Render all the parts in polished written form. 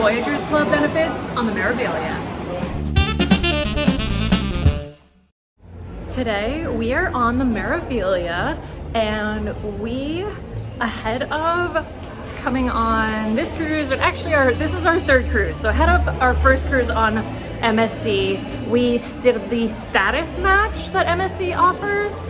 Voyagers Club benefits on the Meraviglia. Today we are on the Meraviglia and we, ahead of coming on this cruise, and actually this is our third cruise. So ahead of our first cruise on MSC, we did the status match that MSC offers.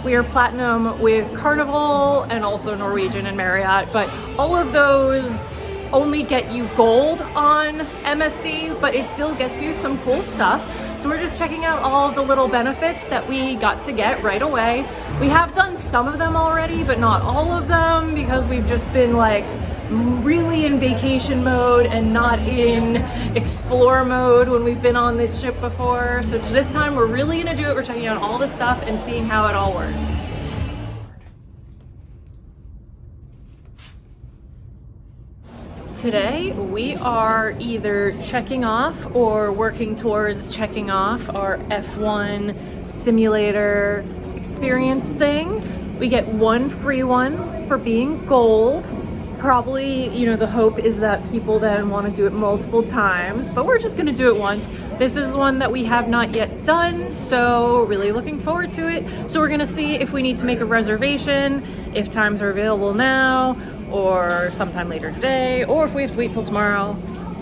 We are platinum with Carnival and also Norwegian and Marriott, but all of those only get you gold on MSC, but it still gets you some cool stuff. So we're just checking out all of the little benefits that we got to get right away. We have done some of them already, but not all of them because we've just been like really in vacation mode and not in explore mode when we've been on this ship before. So this time we're really gonna do it. We're checking out all the stuff and seeing how it all works. Today we are either checking off or working towards checking off our F1 simulator experience thing. We get one free one for being gold. Probably, you know, the hope is that people then want to do it multiple times, but we're just going to do it once. This is one that we have not yet done, so really looking forward to it. So we're going to see if we need to make a reservation, if times are available now, or sometime later today, or if we have to wait till tomorrow.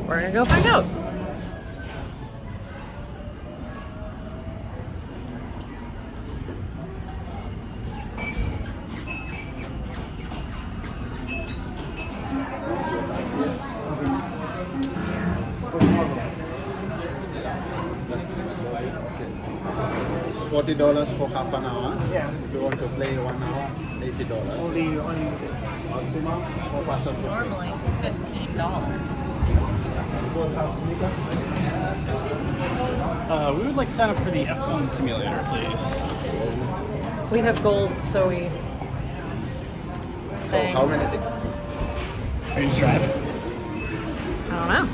We're gonna go find out. It's $40 for half an hour. Yeah. If you want to play 1 hour, it's $80. Only Maximum for person. Normally $15. You both have sneakers? we would like to sign up for the F1 simulator, please. We have gold, so we... So how many things? Ready to drive? I don't know.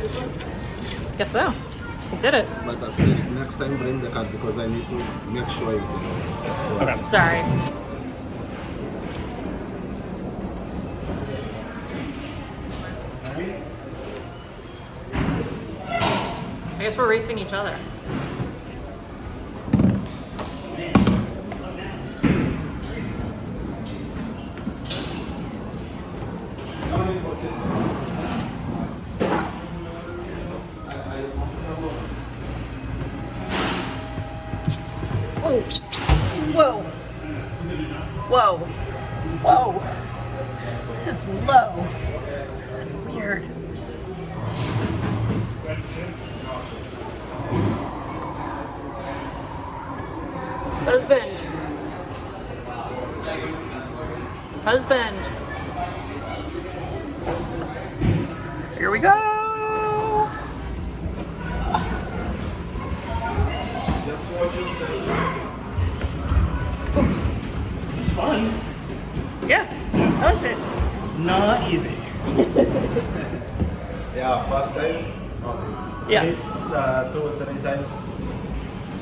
Guess so. We did it. But at least next time bring the card because I need to make sure it's there. Okay. Sorry. I guess we're racing each other. Oh, whoa, whoa, whoa, it's low, it's weird. Husband. Husband. Here we go. Just watch your step. It's fun. Yeah, I liked it. Not easy. Yeah, first time. Yeah. It's 2 or 3 times.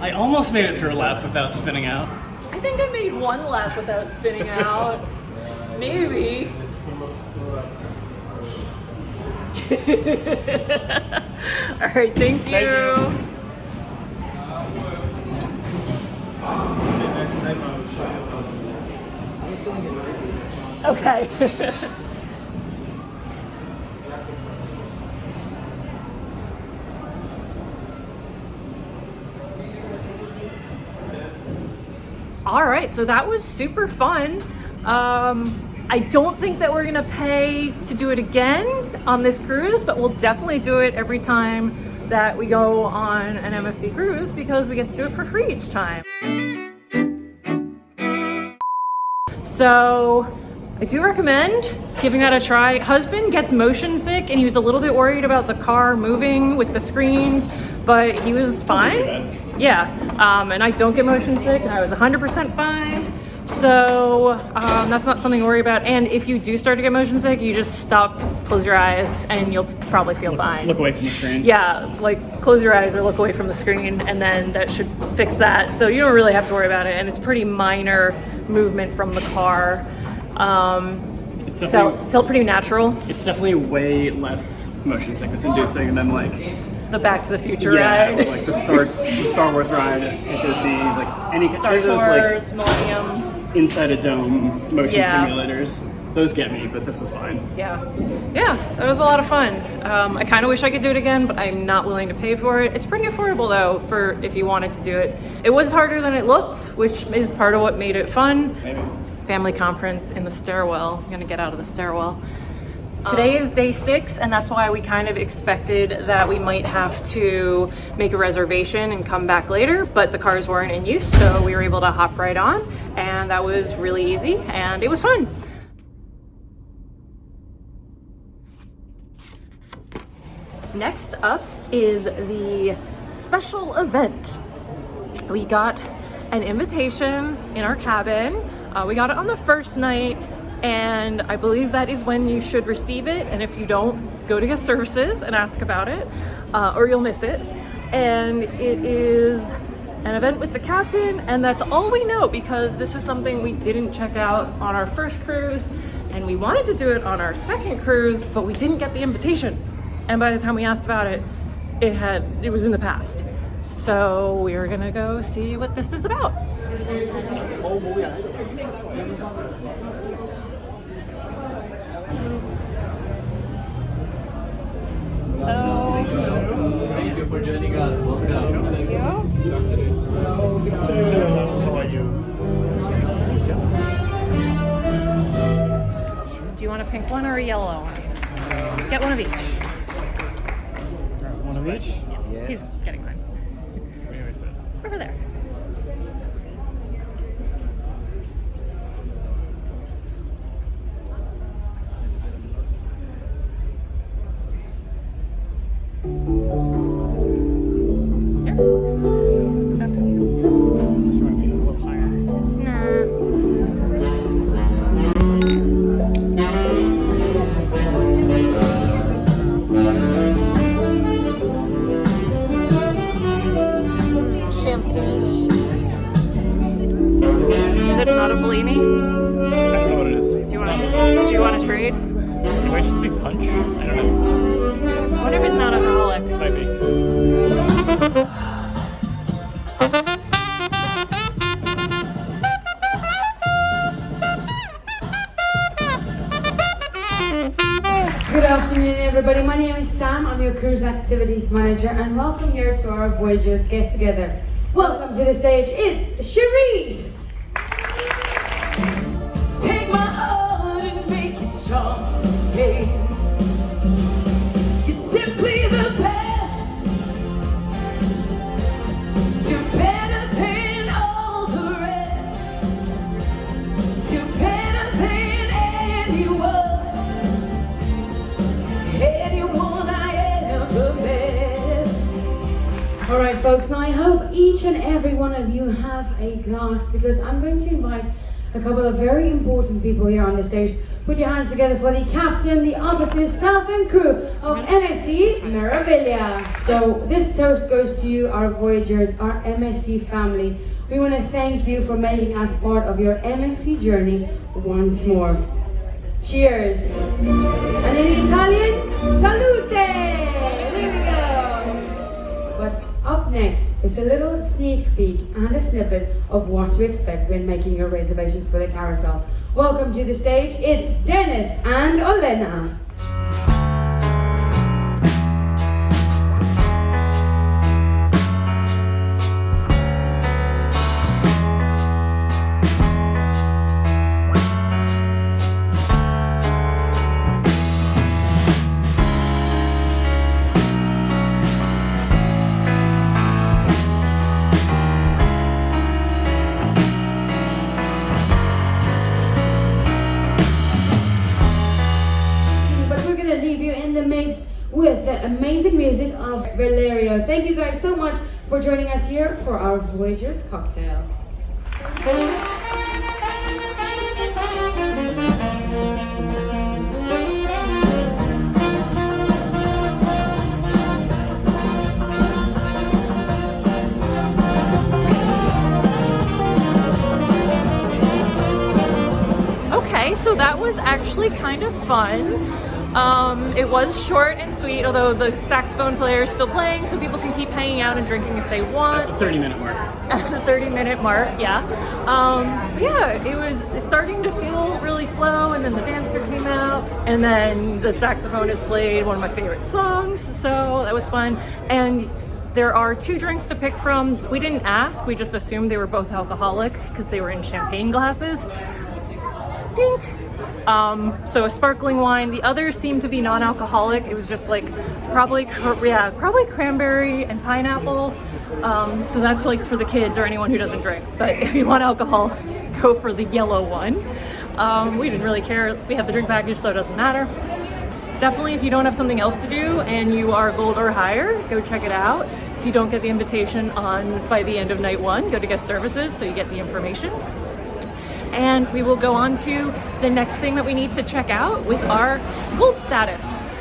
I almost made it through a lap without spinning out. I think I made 1 lap without spinning out. Maybe. All right, thank you. Next time I will show you how to. Okay. All right, so that was super fun. I don't think that we're gonna pay to do it again on this cruise, but we'll definitely do it every time that we go on an MSC cruise because we get to do it for free each time. So I do recommend giving that a try. Husband gets motion sick and he was a little bit worried about the car moving with the screens, but he was fine. Yeah, and I don't get motion sick and I was 100% fine. So that's not something to worry about. And if you do start to get motion sick, you just stop, close your eyes, and you'll probably feel fine. Look away from the screen. Yeah, like close your eyes or look away from the screen, and then that should fix that. So you don't really have to worry about it, and it's pretty minor movement from the car. It's definitely, Felt pretty natural. it's definitely way less motion sickness inducing, and then like The Back to the Future yeah, ride. or, like the Star Wars ride at Disney, like any Star of those Tours, like Millennium. inside a dome motion Yeah. simulators. Those get me, but this was fine. Yeah, that was a lot of fun. I kind of wish I could do it again, but I'm not willing to pay for it. It's pretty affordable though, for if you wanted to do it. It was harder than it looked, which is part of what made it fun. Maybe. Family conference in the stairwell. I'm gonna get out of the stairwell. Today is day 6, and that's why we kind of expected that we might have to make a reservation and come back later, but the cars weren't in use, so we were able to hop right on, and that was really easy, and it was fun. Next up is the special event. We got an invitation in our cabin. We got it on the first night, and I believe that is when you should receive it. And if you don't, go to guest services and ask about it, or you'll miss it. And it is an event with the captain, and that's all we know because this is something we didn't check out on our first cruise, and we wanted to do it on our second cruise, but we didn't get the invitation. And by the time we asked about it, it was in the past. So we're gonna go see what this is about. Hello. Thank you for joining us. Welcome. Thank you. How are you? Do you want a pink one or a yellow one? Get one of each. One of each? Yeah, he's getting mine. Where is it? Over there. This might be a little higher. Champagne. Is it not a Bellini? I don't know what it is. Do you want to trade? It might just be punch. I don't know. What if it's not alcoholic? Might be. Good afternoon, everybody. My name is Sam. I'm your cruise activities manager, and welcome here to our Voyagers Get Together. Welcome to the stage. It's Cherise. Take my heart and make it strong again. You're simply the best. You're better than all the rest. You're better than anyone I ever met. All right, folks. Now I hope each and every one of you have a glass, because I'm going to invite a couple of very important people here on the stage. Put your hands together for the captain, the officers, staff and crew of MSC Meraviglia. So this toast goes to you, our Voyagers, our MSC family. We want to thank you for making us part of your MSC journey once more. Cheers. And in Italian, salute. There we go. But up next is a little sneak peek and a snippet of what to expect when making your reservations for the carousel. Welcome to the stage. It's Dennis and Olena. With the amazing music of Valerio. Thank you guys so much for joining us here for our Voyagers cocktail. Okay, so that was actually kind of fun. It was short and sweet, although the saxophone player is still playing, so people can keep hanging out and drinking if they want. At the 30-minute mark. At the 30-minute mark, yeah. Yeah, it was starting to feel really slow, and then the dancer came out, and then the saxophonist played one of my favorite songs, so that was fun. And there are 2 drinks to pick from. We didn't ask, we just assumed they were both alcoholic because they were in champagne glasses. Dink! So a sparkling wine. The others seemed to be non-alcoholic. It was just like probably cranberry and pineapple. So that's like for the kids or anyone who doesn't drink. But if you want alcohol, go for the yellow one. We didn't really care. We have the drink package, so it doesn't matter. Definitely, if you don't have something else to do and you are gold or higher, go check it out. If you don't get the invitation by the end of night 1, go to guest services so you get the information. And we will go on to the next thing that we need to check out with our gold status.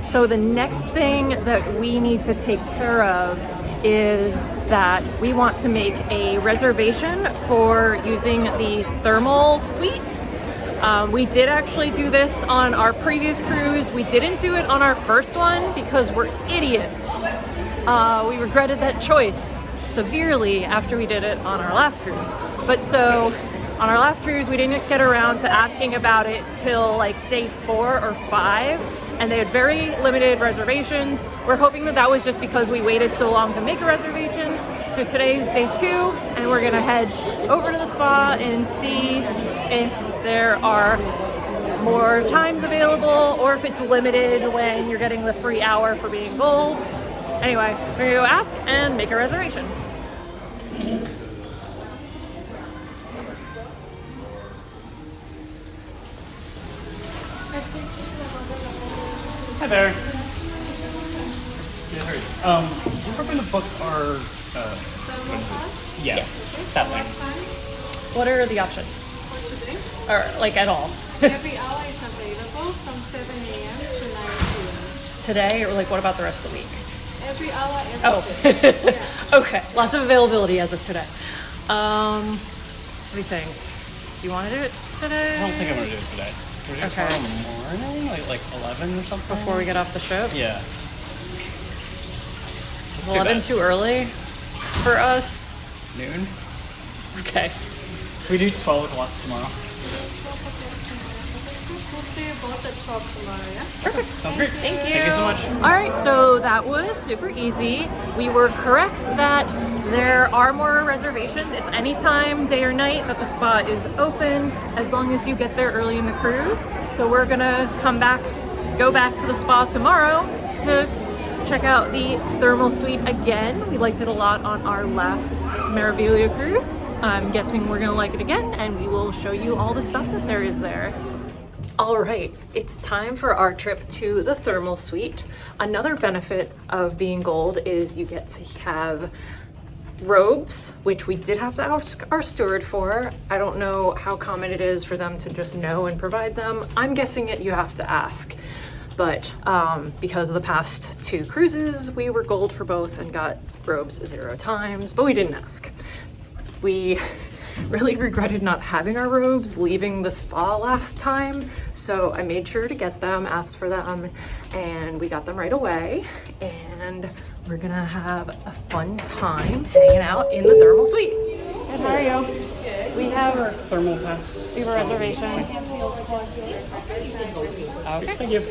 So the next thing that we need to take care of is that we want to make a reservation for using the thermal suite. We did actually do this on our previous cruise. We didn't do it on our first one because we're idiots. We regretted that choice severely after we did it on our last cruise. But so on our last cruise, we didn't get around to asking about it till like day 4 or 5, and they had very limited reservations. We're hoping that that was just because we waited so long to make a reservation. So today's day 2, and we're gonna head over to the spa and see if there are more times available or if it's limited when you're getting the free hour for being gold. Anyway, we're gonna go ask and make a reservation. Hi there. Yeah, how are you? We're hoping to book our, what is it? Yeah, that way. What are the options? For today, Or like at all? every hour is available from 7 a.m. to 9 p.m. Today, or like what about the rest of the week? Every hour, every Oh, day. Yeah. okay. Lots of availability as of today. What do you think? Do you want to do it today? I don't think I'm gonna do it today. Can we do it Okay. tomorrow morning? Like 11 or something? Before we get off the ship? Yeah. Let's do 11 that. too early for us? Noon? Okay. Can we do 12 o'clock tomorrow? We'll see you both at 12 tomorrow, yeah? Perfect. Sounds great. Thank you. Thank you so much. All right, so that was super easy. We were correct that there are more reservations. It's anytime, day or night, that the spa is open, as long as you get there early in the cruise. So we're gonna go back to the spa tomorrow to check out the thermal suite again. We liked it a lot on our last Meraviglia cruise. I'm guessing we're gonna like it again, and we will show you all the stuff that there is there. All right, it's time for our trip to the thermal suite. Another benefit of being gold is you get to have robes, which we did have to ask our steward for. I don't know how common it is for them to just know and provide them. I'm guessing it you have to ask. But because of the past 2 cruises, we were gold for both and got robes 0 times, but we didn't ask. We really regretted not having our robes leaving the spa last time, so I made sure to get them, asked for them, and we got them right away. And we're gonna have a fun time hanging out in the thermal suite. Good, how are you? We have a Thermal pass. reservation. Okay, thank you.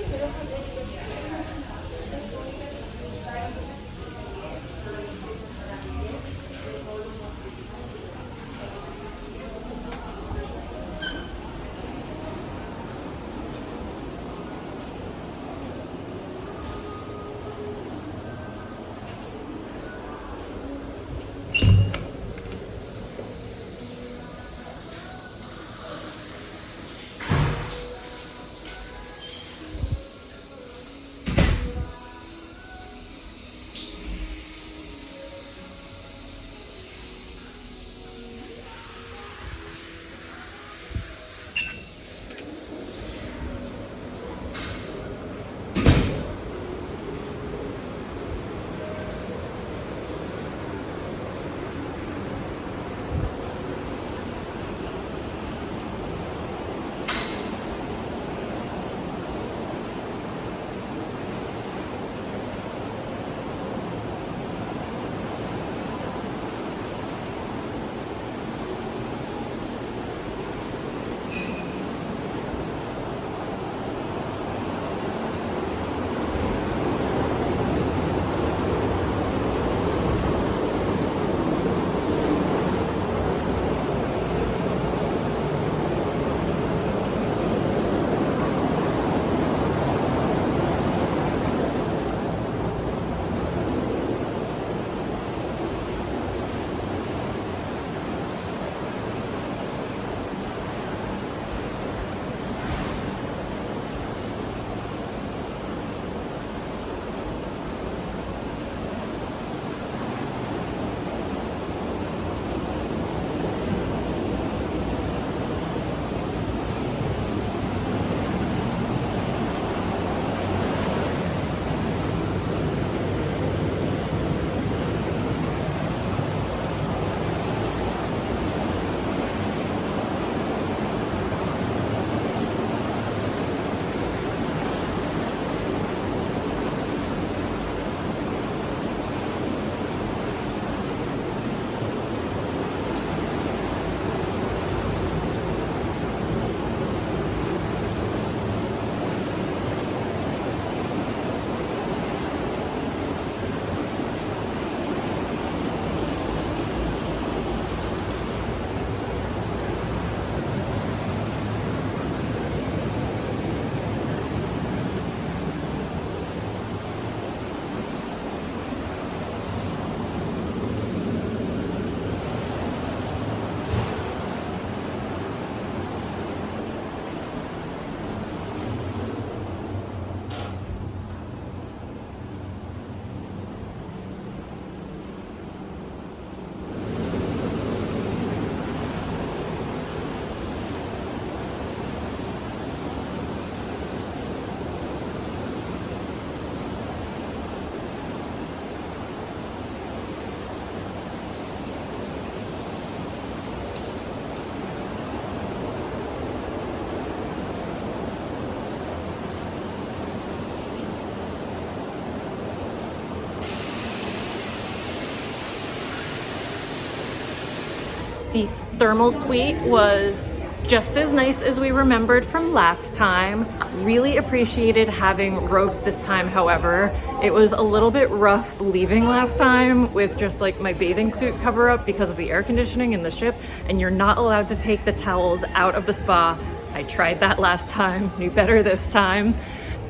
The thermal suite was just as nice as we remembered from last time. Really appreciated having robes this time, however. It was a little bit rough leaving last time with just like my bathing suit cover up because of the air conditioning in the ship, and you're not allowed to take the towels out of the spa. I tried that last time, knew better this time.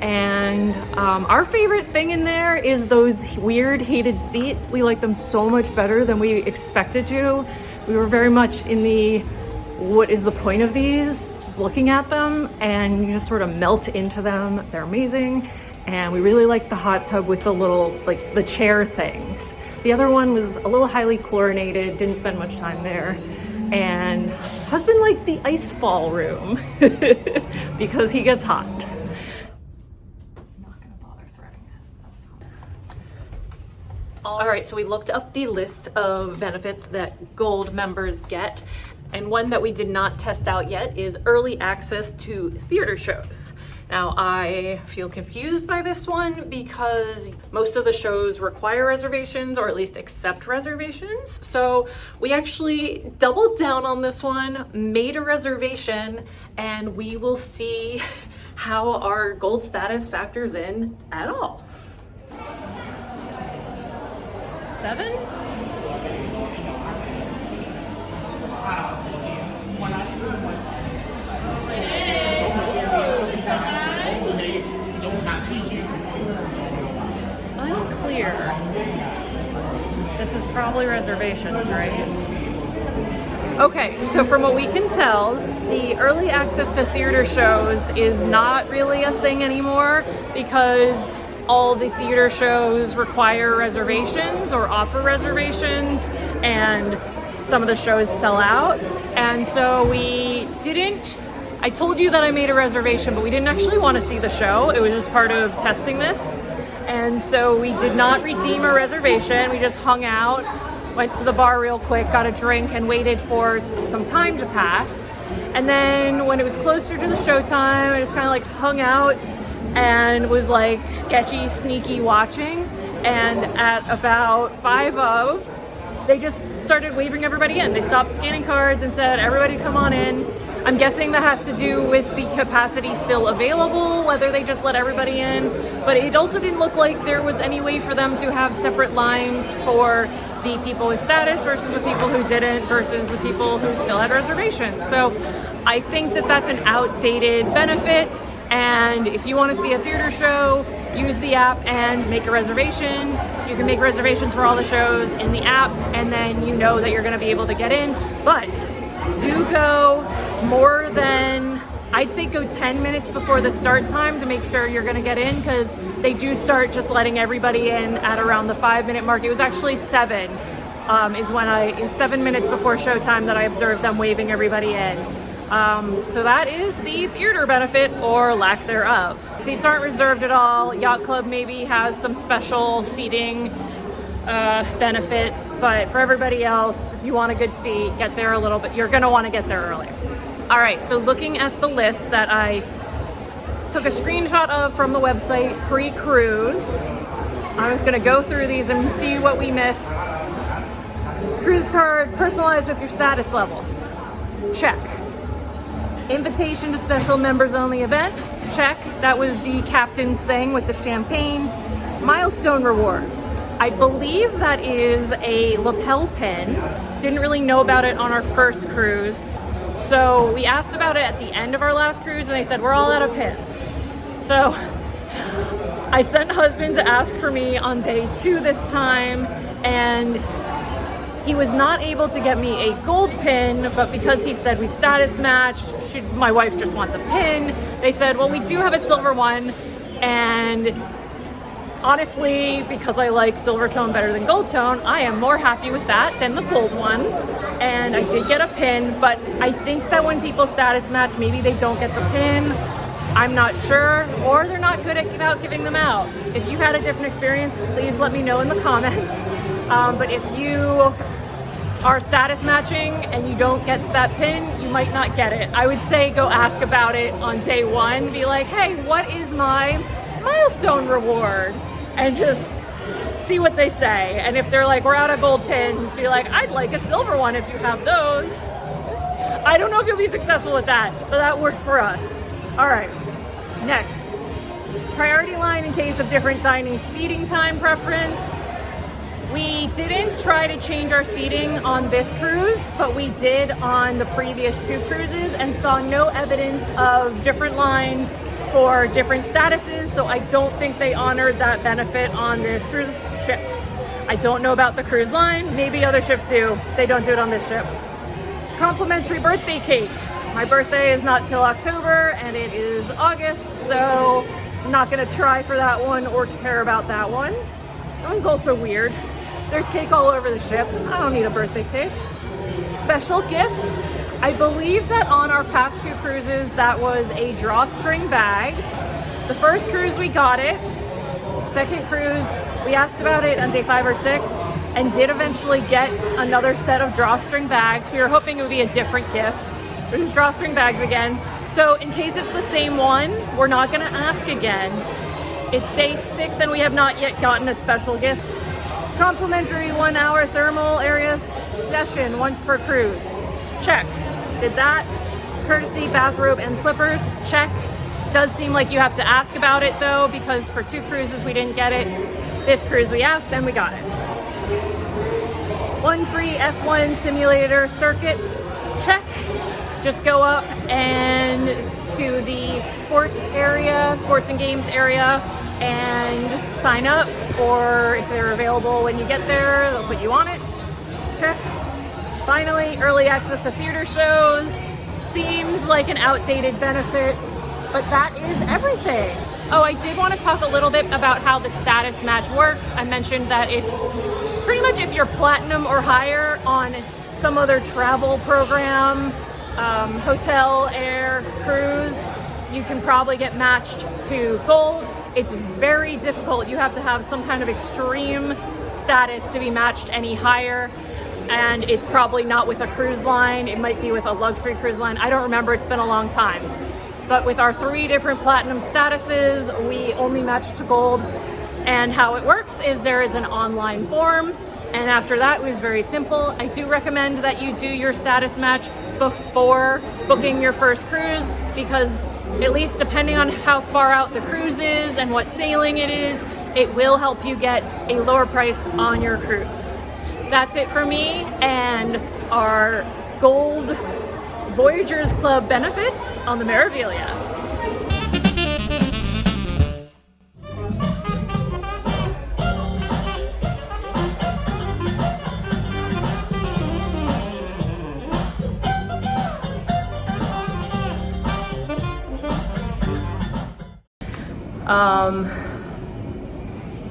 And our favorite thing in there is those weird heated seats. We like them so much better than we expected to. We were very much in the, what is the point of these? Just looking at them, and you just sort of melt into them. They're amazing. And we really like the hot tub with the little, like the chair things. The other one was a little highly chlorinated, didn't spend much time there. And husband liked the ice fall room because he gets hot. All right, so we looked up the list of benefits that gold members get, and one that we did not test out yet is early access to theater shows. Now, I feel confused by this one because most of the shows require reservations, or at least accept reservations. So we actually doubled down on this one, made a reservation, and we will see how our gold status factors in at all. 7? Unclear. This is probably reservations, right? Okay, so from what we can tell, the early access to theater shows is not really a thing anymore because all the theater shows require reservations or offer reservations, and some of the shows sell out. And so we didn't, I told you that I made a reservation, but we didn't actually want to see the show. It was just part of testing this. And so we did not redeem a reservation. We just hung out, went to the bar real quick, got a drink, and waited for some time to pass. And then when it was closer to the show time, I just kind of like hung out and was like sketchy, sneaky watching. And at about 5 of, they just started waving everybody in. They stopped scanning cards and said, everybody come on in. I'm guessing that has to do with the capacity still available, whether they just let everybody in. But it also didn't look like there was any way for them to have separate lines for the people with status versus the people who didn't versus the people who still had reservations. So I think that that's an outdated benefit. And if you want to see a theater show, use the app and make a reservation. You can make reservations for all the shows in the app, and then you know that you're going to be able to get in. But do go more than, I'd say go 10 minutes before the start time to make sure you're going to get in, because they do start just letting everybody in at around the 5-minute mark. It was actually 7 is when it was 7 minutes before showtime that I observed them waving everybody in. So that is the theater benefit, or lack thereof. Seats aren't reserved at all. Yacht Club maybe has some special seating benefits, but for everybody else, if you want a good seat, get there a little bit. You're gonna want to get there early. All right, so looking at the list that I took a screenshot of from the website pre-cruise, I'm just gonna go through these and see what we missed. Cruise card personalized with your status level. Check. Invitation to special members only event. Check. That was the captain's thing with the champagne. Milestone reward. I believe that is a lapel pin. Didn't really know about it on our first cruise. So we asked about it at the end of our last cruise and they said, we're all out of pins. So I sent husband to ask for me on day 2 this time, and he was not able to get me a gold pin, but because he said we status matched, my wife just wants a pin. They said, well, we do have a silver one, and honestly, because I like silver tone better than gold tone, I am more happy with that than the gold one. And I did get a pin, but I think that when people status match, maybe they don't get the pin. I'm not sure, or they're not good about giving them out. If you had a different experience, please let me know in the comments. But if you are status matching and you don't get that pin, you might not get it. I would say go ask about it on day 1. Be like, hey, what is my milestone reward? And just see what they say. And if they're like, we're out of gold pins, be like, I'd like a silver one if you have those. I don't know if you'll be successful with that, but that worked for us. All right, next. Priority line in case of different dining seating time preference. We didn't try to change our seating on this cruise, but we did on the previous 2 cruises and saw no evidence of different lines for different statuses, so I don't think they honored that benefit on this cruise ship. I don't know about the cruise line, maybe other ships do. They don't do it on this ship. Complimentary birthday cake. My birthday is not till October and it is August, so I'm not gonna try for that one or care about that one. That one's also weird. There's cake all over the ship. I don't need a birthday cake. Special gift. I believe that on our past 2 cruises, that was a drawstring bag. The first cruise we got it. Second cruise, we asked about it on day 5 or 6 and did eventually get another set of drawstring bags. We were hoping it would be a different gift. It was drawstring bags again. So in case it's the same one, we're not gonna ask again. It's day 6 and we have not yet gotten a special gift. Complimentary 1-hour thermal area session once per cruise. Check. Did that. Courtesy bathrobe and slippers. Check. Does seem like you have to ask about it though, because for 2 cruises we didn't get it. This cruise we asked and we got it. 1 free F1 simulator circuit. Check. Just go up and to the sports area, sports and games area, and sign up, or if they're available when you get there, they'll put you on it. Check. Finally, early access to theater shows. Seems like an outdated benefit, but that is everything. Oh, I did want to talk a little bit about how the status match works. I mentioned that if you're platinum or higher on some other travel program, hotel, air, cruise, you can probably get matched to gold. It's very difficult. You have to have some kind of extreme status to be matched any higher. And it's probably not with a cruise line. It might be with a luxury cruise line. I don't remember, it's been a long time. But with our 3 different platinum statuses, we only match to gold. And how it works is there is an online form. And after that, it was very simple. I do recommend that you do your status match before booking your first cruise, because at least depending on how far out the cruise is and what sailing it is, it will help you get a lower price on your cruise. That's it for me and our Gold Voyagers Club benefits on the Meraviglia.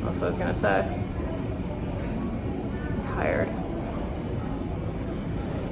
What else I was gonna say? I'm tired.